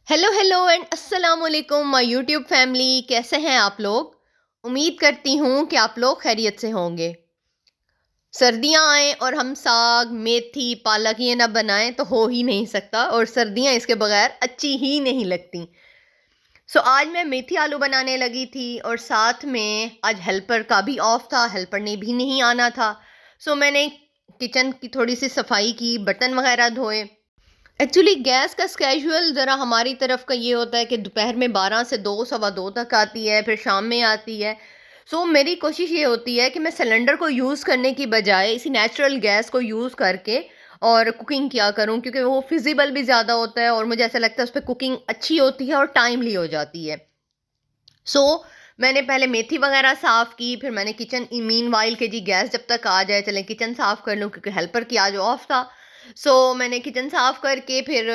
Hello hello and अस्सलाम वालेकुम my YouTube family. कैसे हैं आप लोग? उम्मीद करती हूँ कि आप लोग खैरियत से होंगे। सर्दियाँ आएँ और हम साग, मेथी, पालक ये ना बनाएं तो हो ही नहीं सकता, और सर्दियाँ इसके बगैर अच्छी ही नहीं लगती। आज मैं मेथी आलू बनाने लगी थी और साथ में आज हेल्पर का भी ऑफ था, हेल्पर ने भी नहीं आना था। मैंने किचन की थोड़ी सी सफाई की, बर्तन वगैरह धोए। एक्चुअली गैस का स्केड्यूल ज़रा हमारी तरफ का ये होता है कि दोपहर में 12 से 2 सवा 2 तक आती है, फिर शाम में आती है। मेरी कोशिश ये होती है कि मैं सिलेंडर को यूज़ करने की बजाय इसी नेचुरल गैस को यूज़ करके और कुकिंग किया करूँ, क्योंकि वो फिजिबल भी ज़्यादा होता है और मुझे ऐसा लगता है उस पे कुकिंग अच्छी होती है और टाइमली हो जाती है। सो मैंने पहले मेथी वगैरह साफ़ की, फिर मैंने किचन मीनवाइल कि जी गैस जब तक आ जाए चलें किचन साफ़ कर लूँ, क्योंकि हेल्पर की आज ऑफ था। मैंने किचन साफ़ करके फिर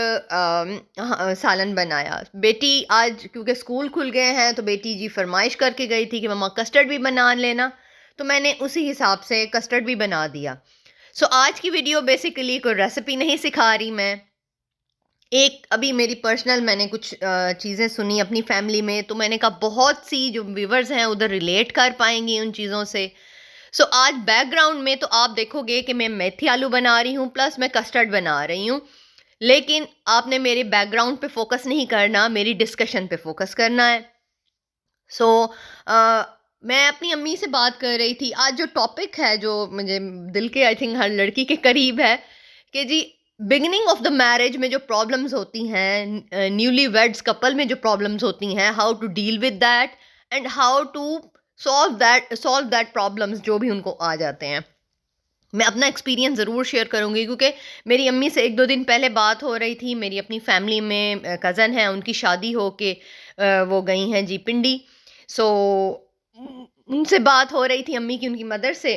सालन बनाया। बेटी आज क्योंकि स्कूल खुल गए हैं तो बेटी जी फ़रमाइश करके गई थी कि मम्मा कस्टर्ड भी बना लेना, तो मैंने उसी हिसाब से कस्टर्ड भी बना दिया। आज की वीडियो बेसिकली कोई रेसिपी नहीं सिखा रही मैं। एक अभी मेरी पर्सनल मैंने कुछ चीज़ें सुनी अपनी फैमिली में, तो मैंने कहा बहुत सी जो व्यूवर्स हैं उधर रिलेट कर पाएंगी उन चीज़ों से। आज बैकग्राउंड में तो आप देखोगे कि मैं मेथी आलू बना रही हूँ प्लस मैं कस्टर्ड बना रही हूँ, लेकिन आपने मेरे बैकग्राउंड पे फोकस नहीं करना, मेरी डिस्कशन पे फोकस करना है। सो मैं अपनी अम्मी से बात कर रही थी। आज जो टॉपिक है जो मुझे दिल के आई थिंक हर लड़की के करीब है कि जी बिगिनिंग ऑफ द मैरिज में जो प्रॉब्लम्स होती हैं, न्यूली वेड्स कपल में जो प्रॉब्लम्स होती हैं, how to deal with that and how to solve that problems जो भी उनको आ जाते हैं। मैं अपना एक्सपीरियंस ज़रूर शेयर करूँगी, क्योंकि मेरी अम्मी से 1-2 दिन पहले बात हो रही थी। मेरी अपनी फैमिली में कज़न है, उनकी शादी हो के वो गई हैं जी पिंडी। सो उनसे बात हो रही थी अम्मी की, उनकी मदर से।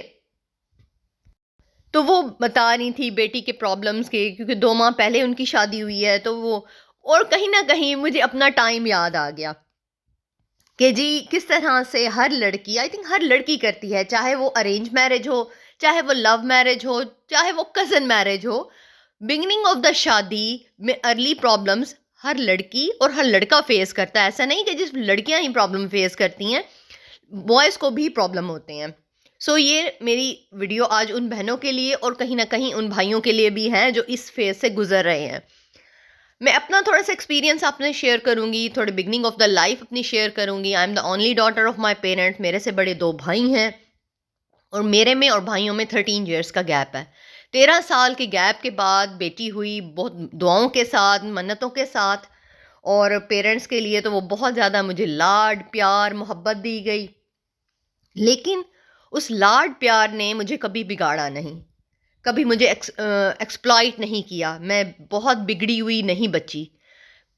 तो वो बता रही थी बेटी के प्रॉब्लम्स के, क्योंकि 2 माह पहले उनकी शादी हुई है, तो वो और कहीं न कहीं मुझे अपना टाइम याद आ गया कि जी किस तरह से हर लड़की, आई थिंक हर लड़की करती है, चाहे वो अरेंज मैरिज हो, चाहे वो लव मैरिज हो, चाहे वो कज़न मैरिज हो। बिगिनिंग ऑफ द शादी में अर्ली प्रॉब्लम्स हर लड़की और हर लड़का फेस करता है। ऐसा नहीं कि जिस लड़कियां ही प्रॉब्लम फेस करती हैं, बॉयज़ को भी प्रॉब्लम होते हैं। ये मेरी वीडियो आज उन बहनों के लिए और कहीं ना कहीं उन भाइयों के लिए भी है जो इस फेज से गुजर रहे हैं। मैं अपना थोड़ा सा एक्सपीरियंस आपने शेयर करूंगी, थोड़े बिगनिंग ऑफ द लाइफ अपनी शेयर करूंगी। I am the only daughter of my parents. मेरे से बड़े 2 भाई हैं और मेरे में और भाइयों में 13 ईयर्स का गैप है। 13 साल के गैप के बाद बेटी हुई, बहुत दुआओं के साथ, मन्नतों के साथ। और पेरेंट्स के लिए तो वो बहुत ज़्यादा मुझे लाड प्यार मोहब्बत दी गई, लेकिन उस लाड प्यार ने मुझे कभी बिगाड़ा नहीं, कभी मुझे एक्सप्लॉइट नहीं किया। मैं बहुत बिगड़ी हुई नहीं बची।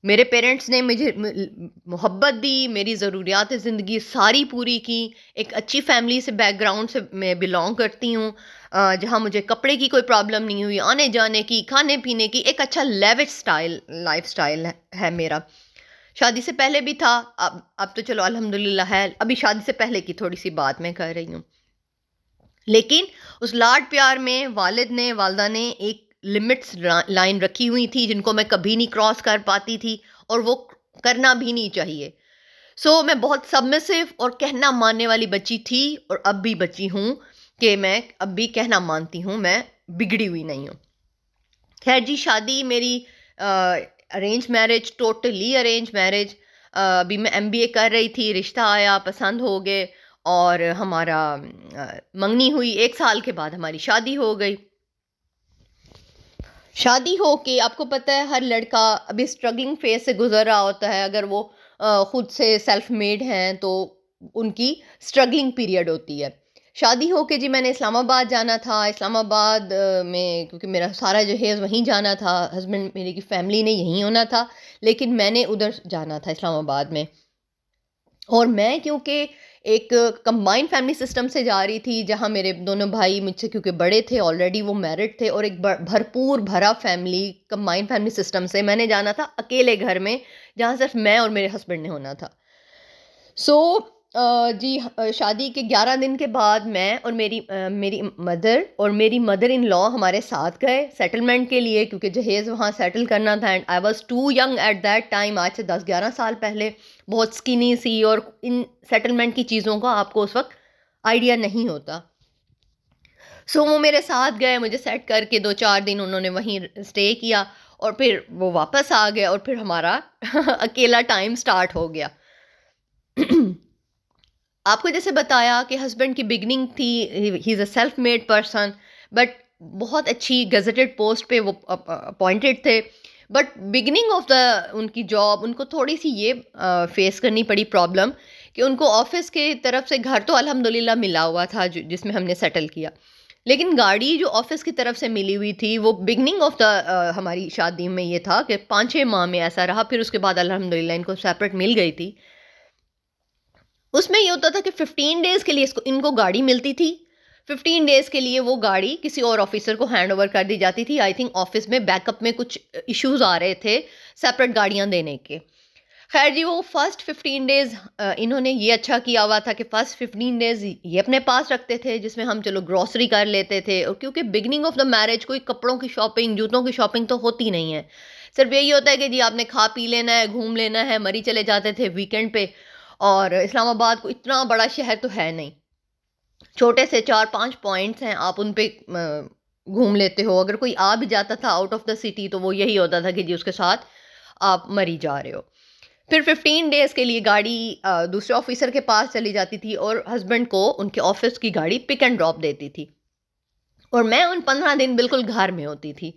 मेरे पेरेंट्स ने मुझे मोहब्बत दी, मेरी ज़रूरियात ज़िंदगी सारी पूरी की। एक अच्छी फैमिली से बैकग्राउंड से मैं बिलोंग करती हूँ, जहाँ मुझे कपड़े की कोई प्रॉब्लम नहीं हुई, आने जाने की, खाने पीने की। एक अच्छा लेविश स्टाइल लाइफ स्टाइल है मेरा। शादी से पहले भी था, अब तो चलो अल्हम्दुलिल्लाह है। अभी शादी से पहले की थोड़ी सी बात मैं कर रही हूँ। लेकिन उस लाड प्यार में वालिद ने वालदा ने एक लिमिट्स लाइन रखी हुई थी, जिनको मैं कभी नहीं क्रॉस कर पाती थी, और वो करना भी नहीं चाहिए। मैं बहुत सबमिसिव और कहना मानने वाली बच्ची थी, और अब भी बच्ची हूँ कि मैं अब भी कहना मानती हूँ, मैं बिगड़ी हुई नहीं हूँ। खैर जी, शादी मेरी arrange marriage, totally arrange marriage. अभी मैं एमबीए कर रही थी, रिश्ता आया, पसंद हो गए और हमारा मंगनी हुई। 1 साल के बाद हमारी शादी हो गई। शादी हो के आपको पता है हर लड़का अभी स्ट्रगलिंग फेज से गुजर रहा होता है। अगर वो खुद से सेल्फ मेड हैं तो उनकी स्ट्रगलिंग पीरियड होती है। शादी हो के जी मैंने इस्लामाबाद जाना था। इस्लामाबाद में क्योंकि मेरा सारा जहेज़ वहीं जाना था, हस्बैंड मेरी की फैमिली ने यहीं होना था, लेकिन मैंने उधर जाना था इस्लामाबाद में। और मैं क्योंकि एक कंबाइंड फैमिली सिस्टम से जा रही थी, जहाँ मेरे दोनों भाई मुझसे क्योंकि बड़े थे, ऑलरेडी वो मैरिड थे, और एक भरपूर भरा फैमिली कंबाइंड फैमिली सिस्टम से मैंने जाना था अकेले घर में, जहाँ सिर्फ मैं और मेरे हस्बैंड ने होना था। सो शादी के 11 दिन के बाद मैं और मेरी मदर और मेरी मदर इन लॉ हमारे साथ गए सेटलमेंट के लिए, क्योंकि जहेज़ वहाँ सेटल करना था। And I was too young at that time, आज से 10-11 साल पहले, बहुत स्किनी सी, और इन सेटलमेंट की चीज़ों का आपको उस वक्त आइडिया नहीं होता। सो वो मेरे साथ गए, मुझे सेट करके 2-4 दिन उन्होंने वहीं स्टे किया, और फिर वो वापस आ गए, और फिर हमारा अकेला टाइम स्टार्ट हो गया। आपको जैसे बताया कि हस्बैंड की बिगनिंग थी, he is a self made person, but बहुत अच्छी गजेटेड पोस्ट पे वो अपॉइंटेड थे। बट बिगनिंग ऑफ द उनकी जॉब उनको थोड़ी सी ये फेस करनी पड़ी प्रॉब्लम, कि उनको ऑफिस के तरफ से, घर तो अल्हम्दुलिल्लाह मिला हुआ था जिसमें हमने सेटल किया, लेकिन गाड़ी जो ऑफिस की तरफ से मिली हुई थी, वो बिगनिंग ऑफ द हमारी शादी में ये था कि 5-6 माह में ऐसा रहा, फिर उसके बाद अल्हम्दुलिल्लाह इनको सेपरेट मिल गई थी। उसमें ये होता था कि 15 डेज़ के लिए इनको गाड़ी मिलती थी। 15 डेज़ के लिए वो गाड़ी किसी और ऑफ़िसर को हैंड ओवर कर दी जाती थी। आई थिंक ऑफ़िस में बैकअप में कुछ इश्यूज़ आ रहे थे सेपरेट गाड़ियाँ देने के। ख़ैर जी, वो फर्स्ट 15 डेज़ इन्होंने ये अच्छा किया हुआ था कि फर्स्ट 15 डेज़ ये अपने पास रखते थे, जिसमें हम चलो ग्रॉसरी कर लेते थे, और क्योंकि बिगिनिंग ऑफ द मैरिज कोई कपड़ों की शॉपिंग, जूतों की शॉपिंग तो होती नहीं है। सिर्फ़ यही होता है कि जी आपने खा पी लेना है, घूम लेना है, मरी चले जाते थे वीकेंड पे, और इस्लामाबाद को इतना बड़ा शहर तो है नहीं। छोटे से 4-5 पॉइंट्स हैं, आप उन पे घूम लेते हो। अगर कोई आ भी जाता था आउट ऑफ द सिटी, तो वो यही होता था कि जी उसके साथ आप मरी जा रहे हो। फिर 15 डेज़ के लिए गाड़ी दूसरे ऑफिसर के पास चली जाती थी, और हस्बैंड को उनके ऑफिस की गाड़ी पिक एंड ड्रॉप देती थी, और मैं उन 15 दिन बिल्कुल घर में होती थी।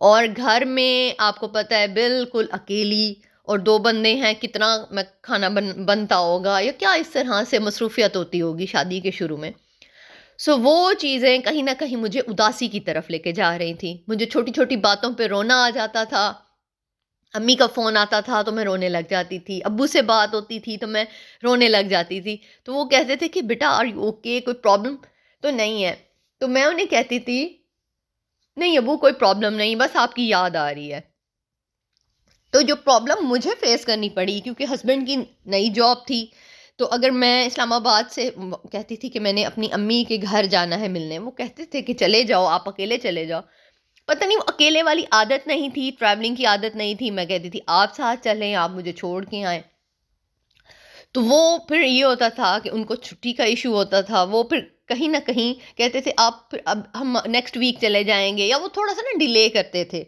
और घर में आपको पता है बिल्कुल अकेली, और 2 बंदे हैं, कितना मैं खाना बनता होगा, या क्या इस तरह से मसरूफ़ियत होती होगी शादी के शुरू में। सो वो चीज़ें कहीं न कहीं मुझे उदासी की तरफ लेके जा रही थी। मुझे छोटी-छोटी बातों पे रोना आ जाता था। अम्मी का फ़ोन आता था तो मैं रोने लग जाती थी, अब्बू से बात होती थी तो मैं रोने लग जाती थी। तो वो कहते थे कि बेटा आर यू ओके, कोई प्रॉब्लम तो नहीं है? तो मैं उन्हें कहती थी, नहीं अब्बू कोई प्रॉब्लम नहीं, बस आपकी याद आ रही है। तो जो प्रॉब्लम मुझे फेस करनी पड़ी, क्योंकि हस्बैंड की नई जॉब थी, तो अगर मैं इस्लामाबाद से कहती थी कि मैंने अपनी अम्मी के घर जाना है मिलने, वो कहते थे कि चले जाओ, आप अकेले चले जाओ। पता नहीं वो अकेले वाली आदत नहीं थी, ट्रैवलिंग की आदत नहीं थी। मैं कहती थी आप साथ चलें, आप मुझे छोड़ के आएँ। तो वो फिर ये होता था कि उनको छुट्टी का इश्यू होता था। वो फिर कहीं न कहीं कहते थे आप फिर अब हम नेक्स्ट वीक चले जाएँगे, या वो थोड़ा-सा ना डिले करते थे।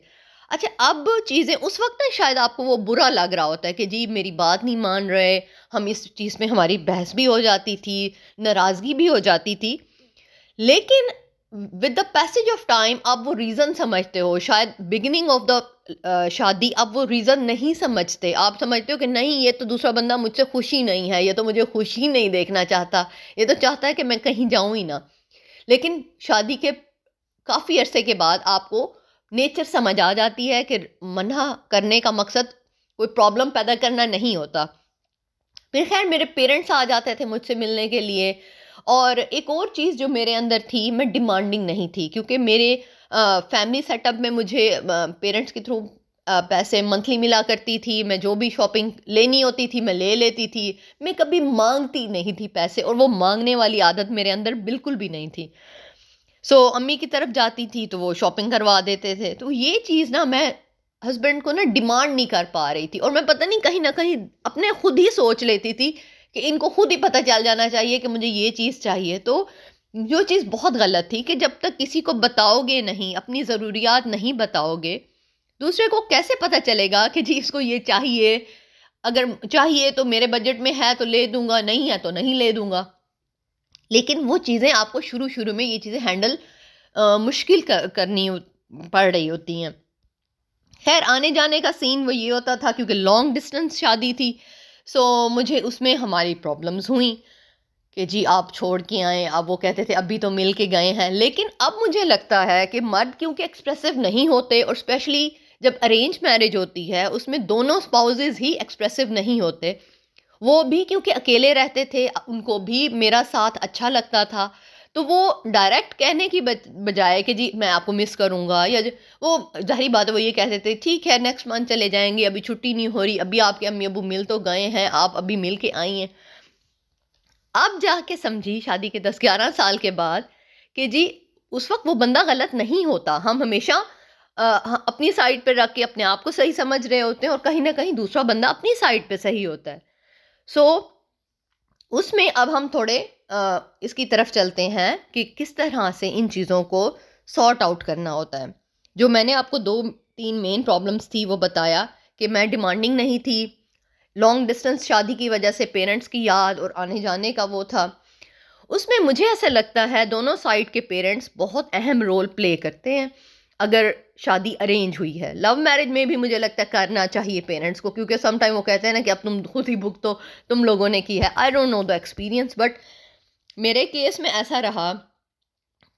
अच्छा, अब चीज़ें उस वक़्त ना शायद आपको वो बुरा लग रहा होता है कि जी मेरी बात नहीं मान रहे, हम इस चीज़ में हमारी बहस भी हो जाती थी, नाराज़गी भी हो जाती थी। लेकिन with the passage of time आप वो रीज़न समझते हो। शायद बिगिनिंग ऑफ द शादी आप वो रीज़न नहीं समझते। आप समझते हो कि नहीं, ये तो दूसरा बंदा मुझसे खुश ही नहीं है, ये तो मुझे खुश ही नहीं देखना चाहता, ये तो चाहता है कि मैं कहीं जाऊँ ही ना। लेकिन शादी के काफ़ी अरसे के बाद आपको नेचर समझ आ जाती है कि मना करने का मकसद कोई प्रॉब्लम पैदा करना नहीं होता। फिर ख़ैर मेरे पेरेंट्स आ जाते थे मुझसे मिलने के लिए। और एक और चीज़ जो मेरे अंदर थी, मैं डिमांडिंग नहीं थी, क्योंकि मेरे फैमिली सेटअप में मुझे पेरेंट्स के थ्रू पैसे मंथली मिला करती थी। मैं जो भी शॉपिंग लेनी होती थी मैं ले लेती थी। मैं कभी मांगती नहीं थी पैसे, और वो मांगने वाली आदत मेरे अंदर बिल्कुल भी नहीं थी। सो अम्मी की तरफ जाती थी तो वो शॉपिंग करवा देते थे। तो ये चीज़ ना मैं हस्बैंड को ना डिमांड नहीं कर पा रही थी, और मैं पता नहीं कहीं न कहीं अपने खुद ही सोच लेती थी कि इनको खुद ही पता चल जाना चाहिए कि मुझे ये चीज़ चाहिए। तो जो चीज़ बहुत गलत थी कि जब तक किसी को बताओगे नहीं, अपनी ज़रूरियात नहीं बताओगे, दूसरे को कैसे पता चलेगा कि जी इसको ये चाहिए? अगर चाहिए तो मेरे बजट में है तो ले दूँगा, नहीं है तो नहीं ले दूँगा। लेकिन वो चीज़ें आपको शुरू-शुरू में ये चीज़ें हैंडल मुश्किल करनी पड़ रही होती हैं। ख़ैर आने-जाने का सीन वो ये होता था, क्योंकि लॉन्ग डिस्टेंस शादी थी, सो मुझे उसमें हमारी प्रॉब्लम्स हुई कि जी आप छोड़ के आए। अब वो कहते थे अभी तो मिल के गए हैं। लेकिन अब मुझे लगता है कि मर्द क्योंकि एक्सप्रेसिव नहीं होते, और स्पेशली जब अरेंज मैरिज होती है उसमें दोनों स्पाउसेस ही एक्सप्रेसिव नहीं होते। वो भी क्योंकि अकेले रहते थे, उनको भी मेरा साथ अच्छा लगता था। तो वो डायरेक्ट कहने की बजाय कि जी मैं आपको मिस करूँगा, या वो ज़ाहिर बात है वो ये कहते थे ठीक है नेक्स्ट मंथ चले जाएँगे, अभी छुट्टी नहीं हो रही, अभी आपके अम्मी-अब्बू मिल तो गए हैं, आप अभी मिल के आई हैं। अब जाके समझी शादी के 10-11 साल के बाद कि जी उस वक्त वो बंदा गलत नहीं होता। हम हमेशा अपनी साइड पे रख के अपने आप को सही समझ रहे होते हैं और कहीं ना कहीं दूसरा बंदा अपनी साइड पे सही होता है। सो उसमें अब हम थोड़े इसकी तरफ चलते हैं कि किस तरह से इन चीज़ों को सॉर्ट आउट करना होता है। जो मैंने आपको 2-3 मेन प्रॉब्लम्स थी वो बताया कि मैं डिमांडिंग नहीं थी, लॉन्ग डिस्टेंस शादी की वजह से पेरेंट्स की याद और आने जाने का वो था। उसमें मुझे ऐसा लगता है दोनों साइड के पेरेंट्स बहुत अहम रोल प्ले करते हैं। अगर शादी अरेंज हुई है, लव मैरिज में भी मुझे लगता है करना चाहिए पेरेंट्स को, क्योंकि सम टाइम वो कहते हैं ना कि अब तुम खुद ही भुगतो, तुम लोगों ने की है। I don't know the experience, but मेरे केस में ऐसा रहा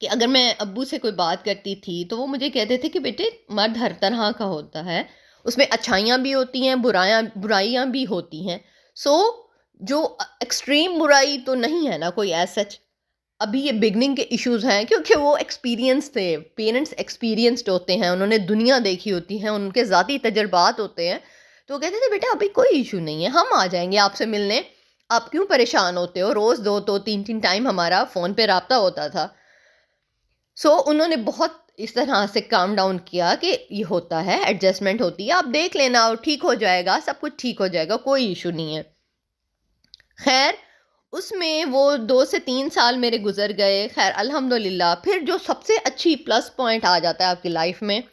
कि अगर मैं अब्बू से कोई बात करती थी तो वो मुझे कहते थे कि बेटे मर्द हर तरह का होता है, उसमें अच्छाइयाँ भी होती हैं, बुराइयाँ भी होती हैं। सो जो एक्सट्रीम बुराई तो नहीं है ना कोई एज सच। अभी ये बिगनिंग के इश्यूज हैं क्योंकि वो एक्सपीरियंस थे, पेरेंट्स एक्सपीरियंस्ड होते हैं, उन्होंने दुनिया देखी होती है, उनके ज़ाती तजर्बात होते हैं। तो वो कहते थे बेटा अभी कोई इशू नहीं है, हम आ जाएंगे आपसे मिलने, आप क्यों परेशान होते हो। रोज़ 2-3 टाइम हमारा फ़ोन पे रब्ता होता था। सो उन्होंने बहुत इस तरह से काम डाउन किया कि ये होता है, एडजस्टमेंट होती है, आप देख लेना और ठीक हो जाएगा, सब कुछ ठीक हो जाएगा, कोई इशू नहीं है। खैर उसमें वो 2 से 3 साल मेरे गुजर गए। खैर अल्हम्दुलिल्लाह फिर जो सबसे अच्छी प्लस पॉइंट आ जाता है आपकी लाइफ में,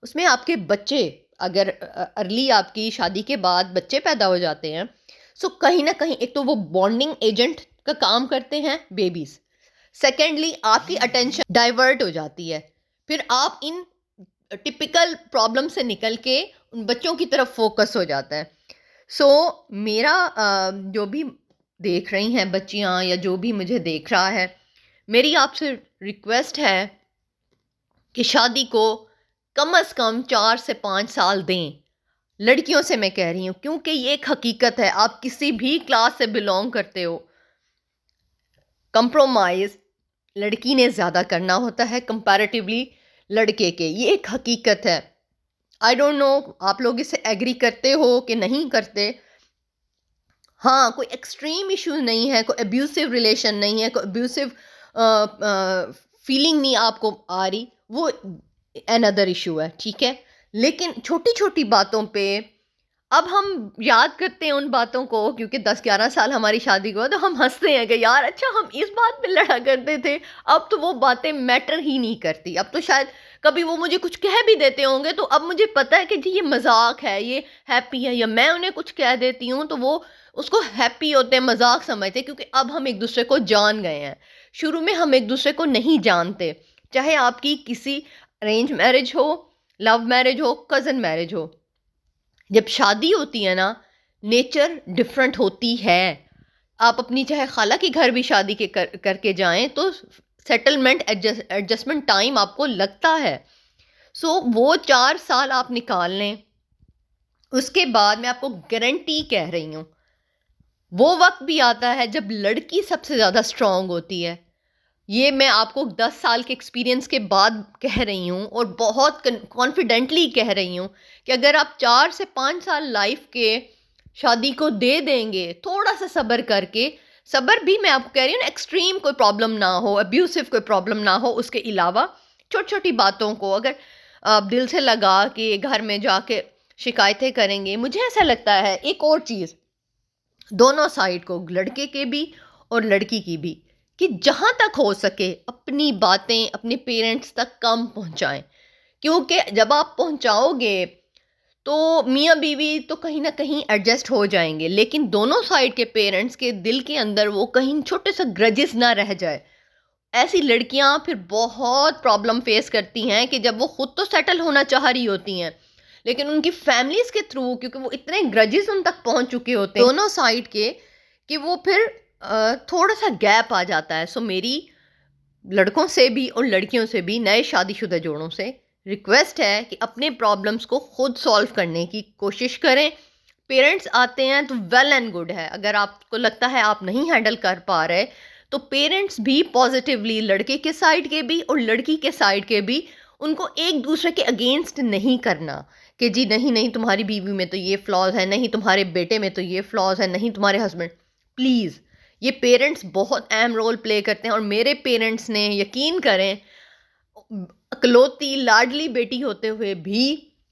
उसमें आपके बच्चे, अगर अर्ली आपकी शादी के बाद बच्चे पैदा हो जाते हैं, सो कहीं ना कहीं एक तो वो बॉन्डिंग एजेंट का काम करते हैं बेबीज। सेकेंडली आपकी अटेंशन डाइवर्ट हो जाती है, फिर आप इन टिपिकल प्रॉब्लम से निकल के उन बच्चों की तरफ फोकस हो जाता है। सो मेरा जो भी देख रही हैं बच्चियां या जो भी मुझे देख रहा है, मेरी आपसे रिक्वेस्ट है कि शादी को कम से कम 4 से 5 साल दें। लड़कियों से मैं कह रही हूँ, क्योंकि ये एक हकीकत है, आप किसी भी क्लास से बिलोंग करते हो, कंप्रोमाइज़ लड़की ने ज़्यादा करना होता है कंपैरेटिवली लड़के के, ये एक हकीकत है। आई डोंट नो आप लोग इससे एग्री करते हो कि नहीं करते। हाँ, कोई एक्सट्रीम इशू नहीं है, कोई अब्यूसिव रिलेशन नहीं है, कोई अब्यूसिव फीलिंग नहीं आपको आ रही, वो अनदर इशू है, ठीक है। लेकिन छोटी छोटी बातों पे अब हम याद करते हैं उन बातों को, क्योंकि 10-11 साल हमारी शादी को, तो हम हंसते हैं कि यार अच्छा हम इस बात पे लड़ा करते थे। अब तो वो बातें मैटर ही नहीं करती। अब तो शायद कभी वो मुझे कुछ कह भी देते होंगे तो अब मुझे पता है कि जी ये मजाक है, ये हैप्पी है, या मैं उन्हें कुछ कह देती हूँ तो वो उसको हैप्पी होते हैं, मजाक समझते हैं, क्योंकि अब हम एक दूसरे को जान गए हैं। शुरू में हम एक दूसरे को नहीं जानते, चाहे आपकी किसी अरेंज मैरिज हो, लव मैरिज हो, कज़न मैरिज हो। जब शादी होती है ना, नेचर डिफरेंट होती है। आप अपनी चाहे खाला के घर भी शादी के करके जाएं तो सेटलमेंट एडजस्टमेंट टाइम आपको लगता है। सो वो 4 साल आप निकाल लें, उसके बाद मैं आपको गारंटी कह रही हूँ वो वक्त भी आता है जब लड़की सबसे ज़्यादा स्ट्रांग होती है। ये मैं आपको 10 साल के एक्सपीरियंस के बाद कह रही हूँ और बहुत कॉन्फिडेंटली कह रही हूँ कि अगर आप 4 से 5 साल लाइफ के शादी को दे देंगे, थोड़ा सा सब्र करके, सब्र भी मैं आपको कह रही हूँ ना, एक्सट्रीम कोई प्रॉब्लम ना हो, अब्यूसिव कोई प्रॉब्लम ना हो, उसके अलावा छोटी छोटी बातों को अगर आप दिल से लगा के घर में जाके शिकायतें करेंगे, मुझे ऐसा लगता है एक और चीज़ दोनों साइड को, लड़के के भी और लड़की की भी, कि जहाँ तक हो सके अपनी बातें अपने पेरेंट्स तक कम पहुँचाएं। क्योंकि जब आप पहुँचाओगे तो मियाँ बीवी तो कहीं ना कहीं एडजस्ट हो जाएंगे, लेकिन दोनों साइड के पेरेंट्स के दिल के अंदर वो कहीं छोटे से ग्रजेस ना रह जाए। ऐसी लड़कियां फिर बहुत प्रॉब्लम फेस करती हैं कि जब वो खुद तो सेटल होना चाह रही होती हैं, लेकिन उनकी फैमिलीज के थ्रू, क्योंकि वो इतने ग्रजेस उन तक पहुंच चुके होते हैं दोनों साइड के, कि वो फिर थोड़ा सा गैप आ जाता है। सो मेरी लड़कों से भी और लड़कियों से भी, नए शादीशुदा जोड़ों से रिक्वेस्ट है कि अपने प्रॉब्लम्स को खुद सॉल्व करने की कोशिश करें। पेरेंट्स आते हैं तो वेल एंड गुड है, अगर आपको लगता है आप नहीं हैंडल कर पा रहे तो पेरेंट्स भी पॉजिटिवली, लड़के के साइड के भी और लड़की के साइड के भी, उनको एक दूसरे के अगेंस्ट नहीं करना कि जी नहीं नहीं तुम्हारी बीवी में तो ये फ्लॉज है, नहीं तुम्हारे बेटे में तो ये फ्लॉज है, नहीं तुम्हारे हस्बैंड। प्लीज़ ये पेरेंट्स बहुत अहम रोल प्ले करते हैं। और मेरे पेरेंट्स ने, यकीन करें, इकलौती लाडली बेटी होते हुए भी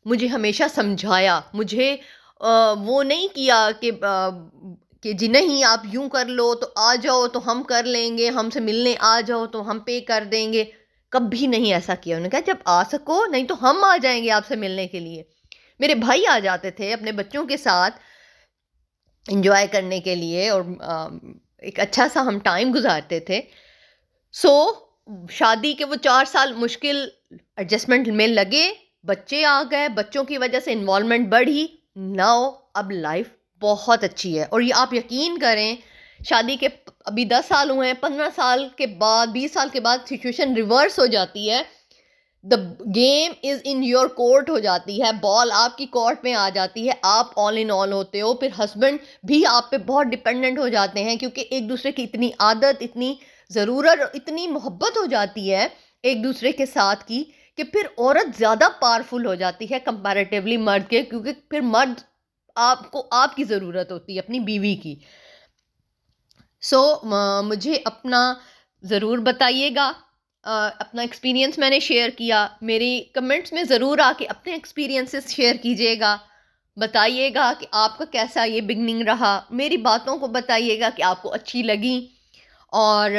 मुझे हमेशा समझाया। मुझे वो नहीं किया कि जी नहीं आप यूं कर लो, तो आ जाओ तो हम कर लेंगे, हमसे मिलने आ जाओ तो हम पे कर देंगे। कभी नहीं ऐसा किया। उन्होंने कहा जब आ सको, नहीं तो हम आ जाएंगे आपसे मिलने के लिए। मेरे भाई आ जाते थे अपने बच्चों के साथ एंजॉय करने के लिए, और एक अच्छा सा हम टाइम गुजारते थे। सो शादी के वो 4 साल मुश्किल एडजस्टमेंट में लगे, बच्चे आ गए, बच्चों की वजह से इन्वॉल्वमेंट बढ़ी। नाउ अब लाइफ बहुत अच्छी है। और ये आप यकीन करें, शादी के अभी 10 साल हुए हैं, 15 साल के बाद, 20 साल के बाद सिचुएशन रिवर्स हो जाती है। The game is in your court हो जाती है, बॉल आपकी कोर्ट में आ जाती है, आप ऑल इन ऑल होते हो। फिर हस्बैंड भी आप पे बहुत डिपेंडेंट हो जाते हैं, क्योंकि एक दूसरे की इतनी आदत, इतनी ज़रूरत, इतनी मोहब्बत हो जाती है एक दूसरे के साथ की, कि फिर औरत ज़्यादा पावरफुल हो जाती है कंपैरेटिवली मर्द के, क्योंकि फिर मर्द आपको आपकी ज़रूरत होती है अपनी बीवी की। सो मुझे अपना ज़रूर बताइएगा। अपना एक्सपीरियंस मैंने शेयर किया, मेरी कमेंट्स में ज़रूर आके अपने एक्सपीरियंसेस शेयर कीजिएगा। बताइएगा कि आपका कैसा ये बिगनिंग रहा, मेरी बातों को बताइएगा कि आपको अच्छी लगी, और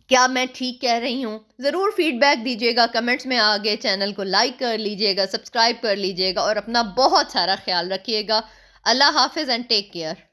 क्या मैं ठीक कह रही हूँ। ज़रूर फीडबैक दीजिएगा कमेंट्स में आगे। चैनल को लाइक कर लीजिएगा, सब्सक्राइब कर लीजिएगा, और अपना बहुत सारा ख्याल रखिएगा। अल्लाह हाफिज़ एंड टेक केयर।